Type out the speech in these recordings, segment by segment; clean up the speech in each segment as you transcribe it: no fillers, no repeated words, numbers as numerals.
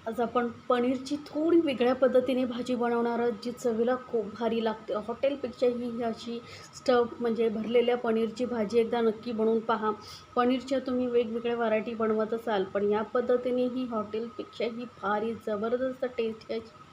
आज आपण पनीरची थोडी वेगळ्या पद्धतीने भाजी बनवणार आहोत, जी चवीला खूप भारी लागते. हॉटेलपेक्षाही ही अशी स्टफ म्हणजे भरलेल्या पनीरची भाजी एकदा नक्की बनवून पहा. पनीरच्या तुम्ही वेगवेगळ्या व्हरायटी बनवत असाल, पण या पद्धतीने ही हॉटेलपेक्षाही भारी जबरदस्त टेस्ट याची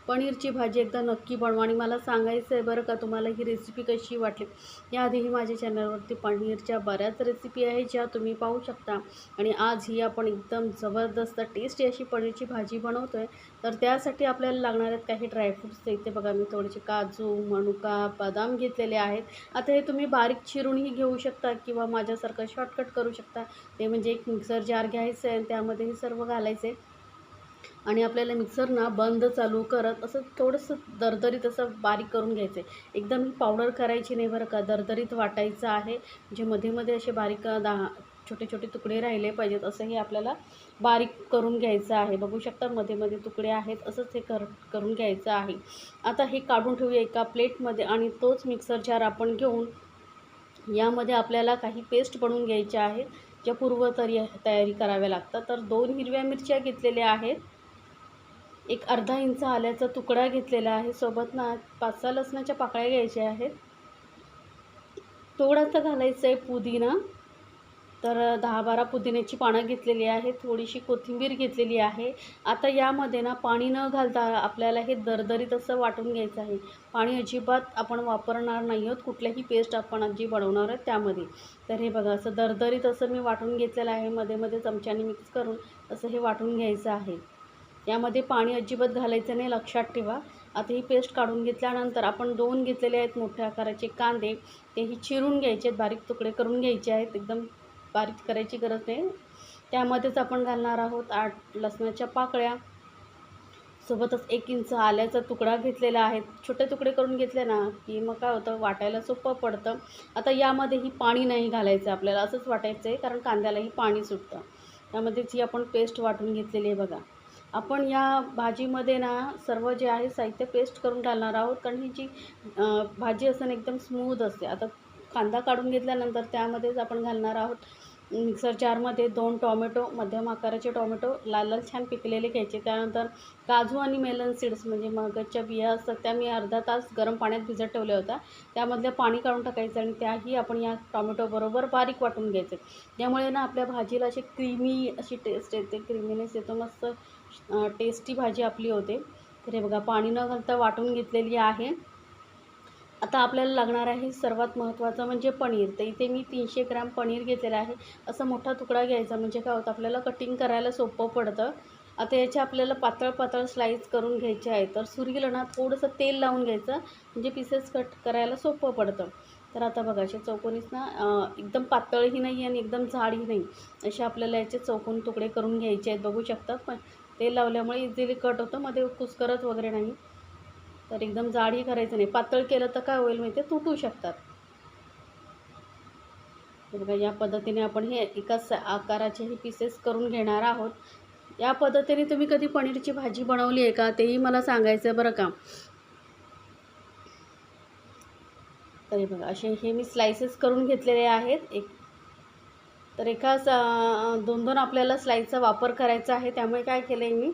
पनीरची भाजी एकदा नक्की बनवा आणि मला सांगायचं आहे बरं का, तुम्हाला ही रेसिपी कशी वाटली. याआधीही माझ्या चॅनलवरती पनीरच्या बऱ्याच रेसिपी आहेत, ज्या तुम्ही पाहू शकता. आणि आज ही आपण एकदम जबरदस्त टेस्टी अशी पनीरची भाजी बनवतो आहे. तर त्यासाठी आपल्याला लागणार आहेत काही ड्रायफ्रूट्स. इथे बघा, मी थोडेसे काजू, मनुका, बदाम घेतलेले आहेत. आता हे तुम्ही बारीक चिरूनही घेऊ शकता किंवा माझ्यासारखं शॉर्टकट करू शकता. ते म्हणजे एक मिक्सर जार घ्यायचं आहे आणि त्यामध्ये हे सर्व घालायचे आणि आपल्याला मिक्सर ना बंद चालू करत असं थोडंसं दरदरीत असं बारीक करून घ्यायचं आहे. एकदम ही पावडर करायची नाही बरं का, दरदरीत वाटायचं आहे. म्हणजे मध्ये मध्ये असे बारीक छोटे छोटे तुकडे राहिले पाहिजेत, असंही आपल्याला बारीक करून घ्यायचं आहे. बघू शकता मध्ये मध्ये तुकडे आहेत, असंच हे करून घ्यायचं आहे. आता हे काढून ठेवूया एका प्लेटमध्ये आणि तोच मिक्सर जार आपण घेऊन यामध्ये आपल्याला काही पेस्ट बनवून घ्यायच्या आहेत, ज्या तयारी कराव्या लागतात. तर 2 हिरव्या मिरच्या घेतलेल्या आहेत, एक अर्धा इंच आल्याचा तुकडा घेतलेला आहे, सोबत ना 5-6 लसणाच्या पाकळ्या घ्यायच्या आहेत. थोडासा घालायचं आहे पुदिना, तर 10-12 पुदिन्याची पानं घेतलेली आहेत. थोडीशी कोथिंबीर घेतलेली आहे. आता यामध्ये ना पाणी न घालता आपल्याला हे दरदरीत असं वाटून घ्यायचं आहे. पाणी अजिबात आपण वापरणार नाही आहोत कुठल्याही पेस्ट आपण जी बनवणार आहोत त्यामध्ये. तर हे बघा, असं दरदरीत असं मी वाटून घेतलेलं आहे. मध्ये मध्ये चमच्याने मिक्स करून असं हे वाटून घ्यायचं आहे. यामध्ये पाणी अजिबात घालायचं नाही, लक्षात ठेवा. आता ही पेस्ट काढून घेतल्यानंतर आपण 2 घेतलेले आहेत मोठ्या आकाराचे कांदे, तेही चिरून घ्यायचे आहेत, बारीक तुकडे करून घ्यायचे आहेत. एकदम बारीक करायची गरज नाही. त्यामध्येच आपण घालणार आहोत 8 लसणाच्या पाकळ्या, सोबतच 1 इंच आल्याचा तुकडा घेतलेला आहे. छोटे तुकडे करून घेतले ना की मग काय होतं, वाटायला सोपं पडतं. आता यामध्येही पाणी नाही घालायचं आपल्याला, असंच वाटायचं आहे, कारण कांद्यालाही पाणी सुटतं. त्यामध्येच ही आपण पेस्ट वाटून घेतलेली आहे बघा. आपण या भाजीमध्ये ना सर्व जे आहे साहित्य पेस्ट करून घालणार आहोत, कारण ही जी भाजी असते ना एकदम स्मूथ असते. आता कांदा काढून घेतल्यानंतर त्यामध्येच आपण घालणार आहोत मिक्सर जारमध्ये 2 टोमॅटो, मध्यम आकाराचे टोमॅटो लाल लाल छान पिकलेले घ्यायचे. त्यानंतर काजू आणि मेलन सीड्स म्हणजे मगजच्या बिया असतात, त्या मी अर्धा तास गरम पाण्यात भिजत ठेवल्या होत्या. त्यामधलं पाणी काढून टाकायचं आणि त्याही आपण या टोमॅटोबरोबर बारीक वाटून घ्यायचे. त्यामुळे ना आपल्या भाजीला अशी क्रीमी अशी टेस्ट येते, क्रीमीनेस येतो, मस्त टेस्टी भाजी आपली होते. तर हे बघा, पाणी न घालता वाटून घेतलेली आहे. आता आपल्याला लागणार आहे सर्वात महत्त्वाचं म्हणजे पनीर. तर इथे मी 300 ग्रॅम पनीर घेतलेलं आहे. असा मोठा तुकडा घ्यायचा, म्हणजे काय होतं, आपल्याला कटिंग करायला सोपं पडतं. आता याचे आपल्याला पातळ पातळ स्लाईस करून घ्यायचे आहे. तर सुरीला ना थोडंसं तेल लावून घ्यायचं, म्हणजे पीसेस कट करायला सोपं पडतं. तर आता बघा, असे चौकोनीच ना एकदम पातळही नाही आणि एकदम जाडही नाही, असे आपल्याला याचे चौकोन तुकडे करून घ्यायचे आहेत. बघू शकता, पण तेल लावल्यामुळे इझिली कट होतं, मध्ये कुस्करत वगैरे नाही. तर एकदम जाडही करायचं नाही, पातळ केलं तर काय होईल माहिती आहे, तुटू शकतात. तर बघा, या पद्धतीने आपण हे एकाच आकाराचे हे पीसेस करून घेणार आहोत. या पद्धतीने तुम्ही कधी पनीरची भाजी बनवली आहे का, तेही मला सांगायचं आहे बरं का. तर हे बघा, असे हे मी स्लायसेस करून घेतलेले आहेत. तर एकाच 2-2 आपल्याला स्लाईसचा वापर करायचा आहे. त्यामुळे काय केलं आहे, मी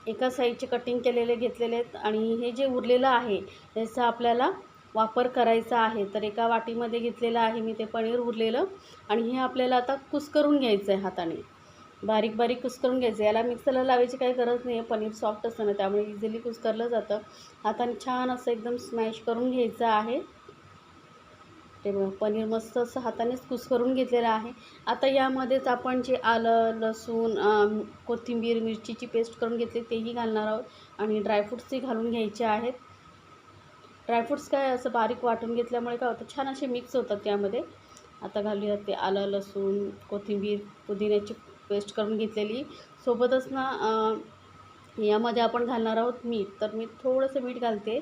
एका साईडचे कटिंग केलेले घेतलेले आहेत आणि हे जे उरलेलं आहे त्याचा आपल्याला वापर करायचा आहे. तर एका वाटीमध्ये घेतलेलं आहे मी ते पनीर उरलेलं, आणि हे आपल्याला आता कुस्करून घ्यायचं आहे हाताने. बारीक बारीक कुस्करून घ्यायचं. याला मिक्सरला लावायची काही गरज नाही आहे, पनीर सॉफ्ट असतं ना, त्यामुळे इझिली कुस्करलं जातं. हाताने छान असं एकदम स्मॅश करून घ्यायचं आहे. ते बघा, पनीर मस्त असं हातानेच कुस्करून घेतलेलं आहे. आता यामध्येच आपण जे आलं, लसूण, कोथिंबीर, मिरचीची पेस्ट करून घेतली तेही घालणार आहोत आणि ड्रायफ्रूट्सही घालून घ्यायचे आहेत. ड्रायफ्रूट्स काय असं बारीक वाटून घेतल्यामुळे काय होतं, छान असे मिक्स होतात त्यामध्ये. आता घालूयात ते आलं, लसूण, कोथिंबीर, पुदिन्याची पेस्ट करून घेतलेली. सोबतच ना यामध्ये आपण घालणार आहोत मीठ. तर मी थोडंसं मीठ घालते.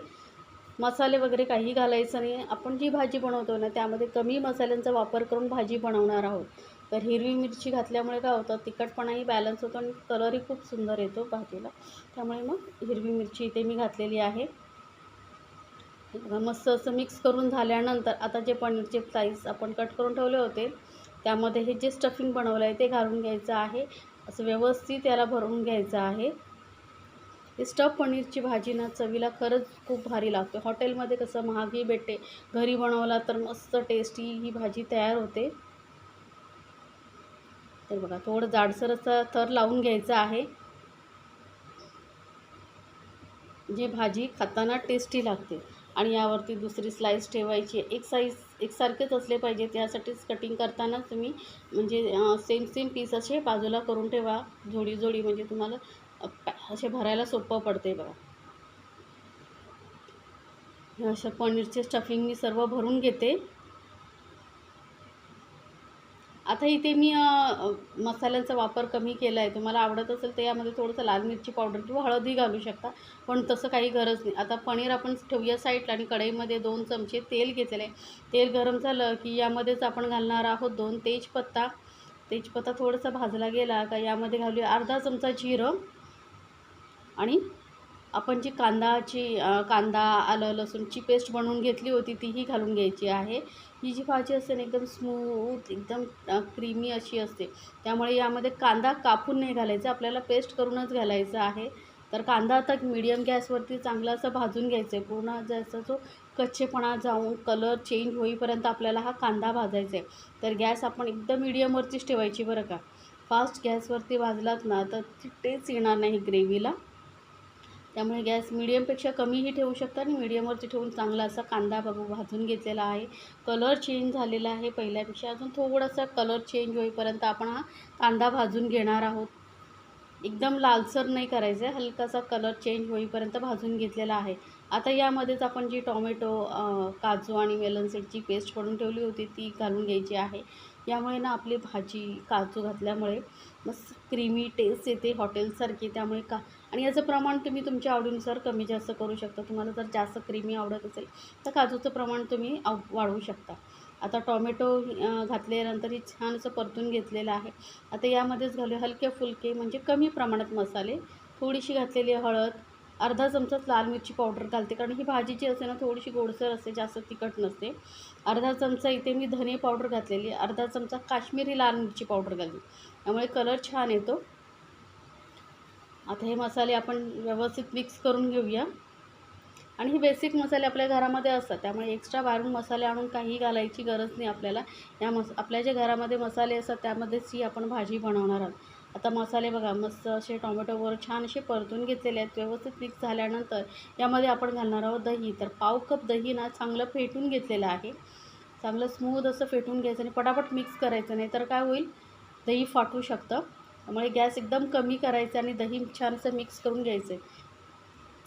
मसाले वगैरे काही घालायचं नाही. आपण जी भाजी बनवतो ना त्यामध्ये कमी मसाल्यांचा वापर करून भाजी बनवणार आहोत. तर हिरवी मिरची घातल्यामुळे काय होतं, तिखटपणाही बॅलन्स होतो आणि कलरही खूप सुंदर येतो भाजीला. त्यामुळे मग हिरवी मिरची इथे मी घातलेली आहे. मस्त असं मिक्स करून झाल्यानंतर आता जे पनीरचे स्लाईस आपण कट करून ठेवले होते त्यामध्ये हे जे स्टफिंग बनवलं आहे ते घालून घ्यायचं आहे. असं व्यवस्थित याला भरून घ्यायचं आहे. ही स्टफ पनीरची भाजी ना चवीला खरंच खूप भारी लागते. हॉटेलमध्ये कसं महागही भेटते, घरी बनवला तर मस्त टेस्टी ही भाजी तयार होते. तर बघा थोडं जाडसर असा थर लावून घ्यायचा आहे, जे भाजी खाताना टेस्टी लागते. आणि यावरती दुसरी स्लाईस ठेवायची. एकसारखेच असले पाहिजे, त्यासाठीच कटिंग करताना तुम्ही म्हणजे सेम सेम पीस असे बाजूला करून ठेवा, जोडी जोडी, म्हणजे तुम्हाला असे भरायला सोपं पडते बघा. हे अशा पनीरचे स्टफिंग मी सर्व भरून घेते. आता इथे मी मसाल्यांचा वापर कमी केला आहे. तुम्हाला आवडत असेल तर यामध्ये थोडंसं लाल मिरची पावडर किंवा हळदही घालू शकता, पण तसं काही गरज नाही. आता पनीर आपण ठेवूया साईडला आणि कढईमध्ये 2 चमचे तेल घेतलेलं आहे. तेल गरम झालं की यामध्येच आपण घालणार आहोत 2 तेजपत्ता. तेजपत्ता थोडासा भाजला गेला का यामध्ये घालूया अर्धा चमचा जिरं, आणि आपण जी कांदा, आलं, लसूणची पेस्ट बनवून घेतली होती तीही घालून घ्यायची आहे. ही जी भाजी असते ना एकदम स्मूथ, एकदम क्रीमी अशी असते. त्यामुळे यामध्ये कांदा कापून नाही घालायचा, आपल्याला पेस्ट करूनच घालायचं आहे. तर कांदा आता मीडियम गॅसवरती चांगला असा भाजून घ्यायचा आहे. पूर्ण ज्याचा जो कच्चेपणा जाऊन कलर चेंज होईपर्यंत आपल्याला हा कांदा भाजायचा आहे. तर गॅस आपण एकदम मीडियमवरतीच ठेवायची बरं का. फास्ट गॅसवरती भाजलात ना तर टेस्ट येणार नाही ग्रेव्हीला. त्यामुळे गॅस मीडियमपेक्षा कमीही ठेवू शकता आणि मीडियमवरती ठेवून चांगला असा कांदा भाजून घेतलेला आहे. कलर चेंज झालेला आहे पहिल्यापेक्षा. अजून थोडासा कलर चेंज होईपर्यंत आपण हा कांदा भाजून घेणार आहोत. एकदम लालसर नाही करायचं आहे, हलकासा कलर चेंज होईपर्यंत भाजून घेतलेला आहे. आता यामध्येच आपण जी टोमॅटो, काजू आणि मेलन सीडची पेस्ट बनवून ठेवली होती ती घालून घ्यायची आहे. यामुळे ना आपली भाजी काजू घातल्यामुळे मस्त क्रीमी टेस्ट येते हॉटेलसारखी. त्यामुळे आणि याचं प्रमाण तुम्ही तुमच्या आवडीनुसार कमी जास्त करू शकता. तुम्हाला जर जास्त क्रीमी आवडत असेल तर काजूचं प्रमाण तुम्ही वाढवू शकता. आता टोमॅटो घातल्यानंतर ही छान असं परतून घेतलेलं आहे. आता यामध्येच घालूया हलके फुलके म्हणजे कमी प्रमाणात मसाले. थोडीशी घातलेली हळद, अर्धा चमचा लाल मिरची पावडर घालते, कारण ही भाजी जी असते ना थोडीशी गोडसर असते, जास्त तिखट नसते. अर्धा चमचा इथे मी धने पावडर घातलेली, अर्धा चमचा काश्मीरी लाल मिरची पावडर घातली, त्यामुळे कलर छान येतो. आता हे मसाले आपण व्यवस्थित मिक्स करून घेऊया. आणि हे बेसिक मसाले आपल्या घरामध्ये असतात, त्यामुळे एक्स्ट्रा बाहेरून मसाले आणून काही घालायची गरज नाही आपल्याला. आपल्या ज्या घरामध्ये मसाले असतात त्यामध्येच ही आपण भाजी बनवणार आहोत. आता मसाले बघा मस्त असे टोमॅटोवर छान असे परतून घेतलेले आहेत. व्यवस्थित मिक्स झाल्यानंतर यामध्ये आपण घालणार आहोत दही. तर पाव कप दही ना चांगलं फेटून घेतलेलं आहे. चांगलं स्मूथ असं फेटून घ्यायचं आणि पटापट मिक्स करायचं, नाही तर काय होईल, दही फाटू शकतं. त्यामुळे गॅस एकदम कमी करायचा आणि दही छान असं मिक्स करून घ्यायचं आहे.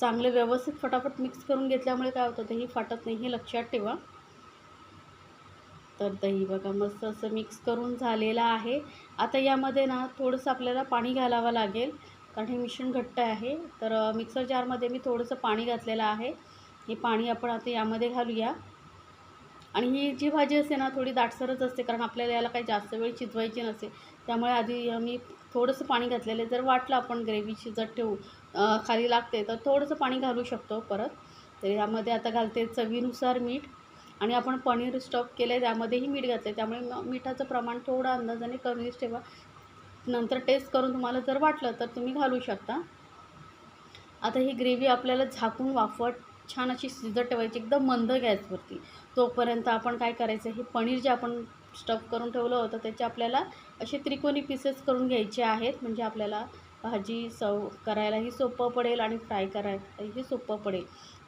चांगले व्यवस्थित फटाफट मिक्स करून घेतल्यामुळे काय होतं, दही फाटत नाही, हे लक्षात ठेवा. तर दही बघा मस्त असं मिक्स करून झालेलं आहे. आता यामध्ये ना थोडंसं आपल्याला पाणी घालावं लागेल, कारण हे मिश्रण घट्ट आहे. तर मिक्सर जारमध्ये मी थोडंसं पाणी घातलेलं आहे. हे पाणी आपण आता यामध्ये घालूया. आणि ही जी भाजी असते ना थोडी दाटसरच असते, कारण आपल्याला याला काही जास्त वेळ शिजवायची नसते. त्यामुळे आधी मी थोडंसं पाणी घातलेलं आहे. जर वाटलं आपण ग्रेव्ही शिजत ठेवू, खाली लागते, तर थोडंसं पाणी घालू शकतो परत. तर यामध्ये आता घालते चवीनुसार मीठ. आणि आपण पनीर स्टफ केलं आहे त्यामध्येही मीठ घातलं आहे, त्यामुळे मिठाचं प्रमाण थोडं अंदाजाने कमीच ठेवा. नंतर टेस्ट करून तुम्हाला जर वाटलं तर तुम्ही घालू शकता. आता ही ग्रेव्ही आपल्याला झाकून वाफवत छान अशी शिजत ठेवायची एकदम मंद गॅसवरती. तोपर्यंत आपण काय करायचं, हे पनीर जे आपण स्टफ करून ठेवलं होतं त्याचे आपल्याला असे त्रिकोणी पीसेस करून घ्यायचे आहेत, म्हणजे आपल्याला भाजी सर्व करायलाही सोपं पडेल आणि फ्राय करायलाही सोपं पडेल.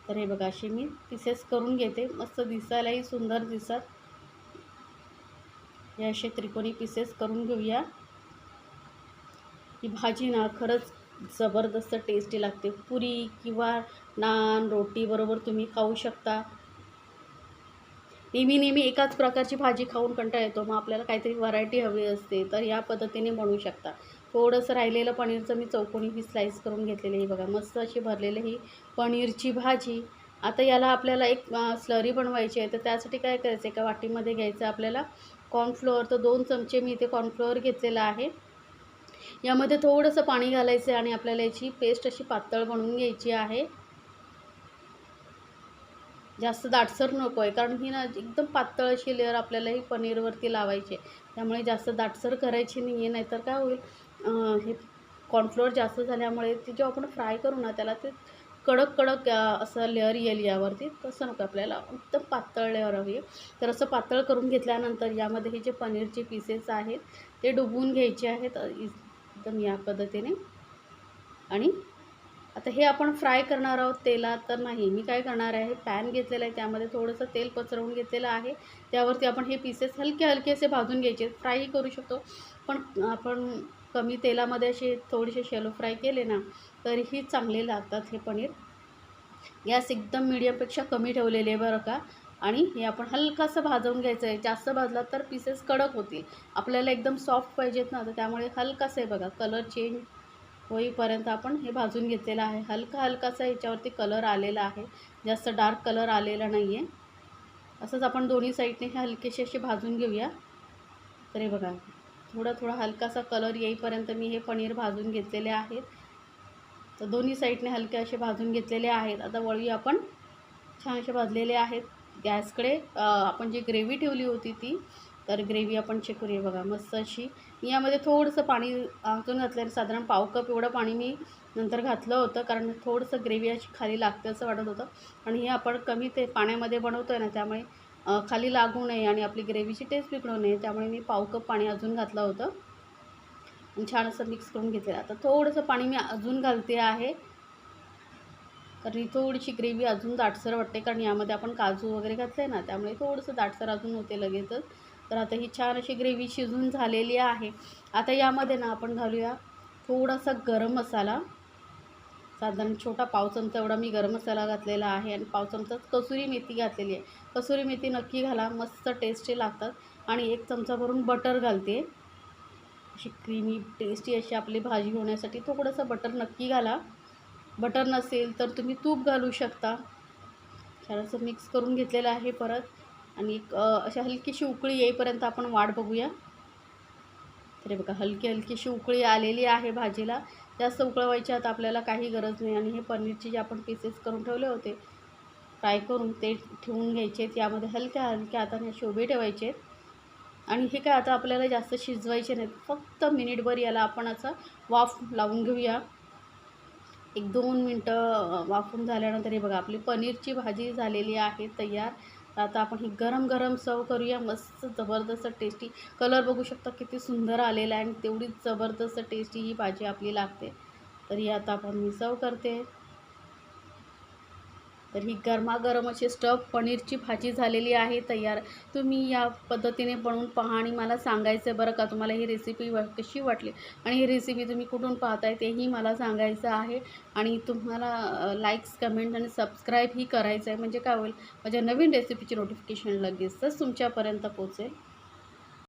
तर हे बघा असे मी पीसेस करून घेते, मस्त दिसायलाही सुंदर दिसतात. हे असे त्रिकोणी पीसेस करून घेऊया. ही भाजी ना खरंच जबरदस्त टेस्टी लागते. पुरी किंवा नान, रोटी बरोबर तुम्ही खाऊ शकता. नेहमी एकाच प्रकारची भाजी खाऊन कंटाळा येतो, मग आपल्याला काहीतरी व्हरायटी हवी असते, तर या पद्धतीने बनवू शकता. थोडंसं राहिलेलं पनीरचं मी चौकोनी ही स्लाईस करून घेतलेली आहे बघा, मस्त अशी भरलेली ही पनीरची भाजी. आता याला आपल्याला एक स्लरी बनवायची आहे, तर त्यासाठी काय करायचं, एका वाटीमध्ये घ्यायचं आपल्याला कॉर्नफ्लोअर. तर 2 चमचे मी इथे कॉर्नफ्लोअर घेतलेला आहे. यामध्ये थोडंसं पाणी घालायचं आणि आपल्याला याची पेस्ट अशी पातळ बनवून घ्यायची आहे. जास्त दाटसर नको आहे, कारण ही ना एकदम पातळ अशी लेअर आपल्याला ही पनीरवरती लावायची आहे. त्यामुळे जास्त दाटसर करायची नाही आहे, नाहीतर काय होईल, हे कॉर्नफ्लोअर जास्त झाल्यामुळे ते जेव्हा आपण फ्राय करू ना त्याला ते कडक कडक असं लेअर येईल यावरती, तसं नको आपल्याला, एकदम पातळ लेअर हवी. तर असं पातळ करून घेतल्यानंतर यामध्ये हे जे पनीरचे पीसेस आहेत ते डुबवून घ्यायचे आहेत एकदम या पद्धतीने. आणि आता हे आपण फ्राय करणार आहोत तेलात तर नाही, मी काय करणार आहे, पॅन घेतलेला आहे त्यामध्ये थोडंसं तेल पसरवून घेतलेलं आहे. त्यावरती आपण हे पीसेस हलके हलके असे भाजून घ्यायचे. फ्रायही करू शकतो, पण आपण कमी तेलामध्ये असे थोडेसे शॅलो फ्राय केले ना तरीही चांगले लागतात हे पनीर. गॅस एकदम मीडियमपेक्षा कमी ठेवलेले आहे बरं का. आणि हे आपण हलकासं भाजवून घ्यायचं आहे. जास्त भाजला तर पीसेस कडक होतील, आपल्याला एकदम सॉफ्ट पाहिजेत ना, तर त्यामुळे हलकासं आहे बघा कलर चेंज होईपर्यंत आपण हे भाजून घेतलेलं आहे. हलका हलकासा याच्यावरती कलर आलेला आहे, जास्त डार्क कलर आलेला नाही आहे. असंच आपण दोन्ही साईडने हे हलकेसे असे भाजून घेऊया. तर हे बघा थोडा थोडा हलकासा कलर येईपर्यंत मी हे पनीर भाजून घेतलेले आहेत. तर दोन्ही साईडने हलके असे भाजून घेतलेले आहेत. आता वळूया आपण, छान असे भाजलेले आहेत. गॅसकडे आपण जी ग्रेव्ही ठेवली होती ती, तर ग्रेव्ही आपण चेक करूया बघा मस्त अशी. यामध्ये थोडंसं पाणी आतून घातलं, साधारण पाव कप एवढं पाणी मी नंतर घातलं होतं, कारण थोडंसं ग्रेव्ही अशी खाली लागते असं वाटत होतं. आणि हे आपण कमी ते पाण्यामध्ये बनवतो आहे ना, त्यामुळे खाली लागू नये आणि आपली ग्रेव्हीची टेस्ट बिघडू नये, त्यामुळे मी पाव कप पाणी अजून घातलं होतं आणि छान असं मिक्स करून घेतलेलं. आता थोडंसं पाणी मी अजून घालते आहे, कारण ही थोडीशी ग्रेव्ही अजून दाटसर वाटते, कारण यामध्ये आपण काजू वगैरे घातले ना, त्यामुळे थोडंसं दाटसर अजून होते लगेचच. तर आता ही छान अशी ग्रेव्ही शिजून झालेली आहे. आता यामध्ये ना आपण घालूया थोडासा गरम मसाला, साधारण छोटा पाव चमचा एवढा मी गरम मसाला घातलेला आहे. आणि पाव चमचा कसुरी मेथी घातलेली आहे. कसुरी मेथी नक्की घाला, मस्त टेस्टी लागतात. आणि 1 चमचा भरून बटर घालते, अशी क्रीमी टेस्टी अशी आपली भाजी होण्यासाठी थोडंसं बटर नक्की घाला. बटर नसेल तर तुम्ही तूप घालू शकता. छान असं मिक्स करून घेतलेलं आहे परत. आणि एक अशा हलकीशी उकळी येईपर्यंत आपण वाट बघूया. तर हे बघा हलकी हलकीशी उकळी आलेली आहे भाजीला. जास्त उकळवायची आता आपल्याला काही गरज नाही. आणि हे पनीरचे जे आपण पीसेस करून ठेवले होते फ्राय करून, ते ठेवून घ्यायचे आहेत. यामध्ये हलक्या हलक्या हाताने असे उभे ठेवायचे आहेत. आणि हे काय आता आपल्याला जास्त शिजवायचे नाहीत, फक्त मिनिटभर याला आपण असं वाफ लावून घेऊया. 1-2 मिनटं वाफून झाल्यानंतर हे बघा आपली पनीरची भाजी झालेली आहे तयार. आता आपण ही गरम गरम सर्व करूया. मस्त जबरदस्त टेस्टी, कलर बघू शकता किती सुंदर आलेला आहे आणि तेवढीच जबरदस्त टेस्टी ही भाजी आपली लागते. तर ही आता आपण मी सर्व करते. तर ही गरमागरम अशी स्टफ पनीरची भाजी झालेली आहे तयार. तुम्ही या पद्धतीने बनवून पहा आणि मला सांगायचं आहे बरं का, तुम्हाला ही रेसिपी कशी वाटली आणि ही रेसिपी तुम्ही कुठून पाहताय तेही मला सांगायचं आहे. आणि तुम्हाला लाईक्स, कमेंट आणि सबस्क्राईबही करायचं आहे, म्हणजे काय होईल, माझ्या नवीन रेसिपीची नोटिफिकेशन लगेचच तुमच्यापर्यंत पोहोचेल.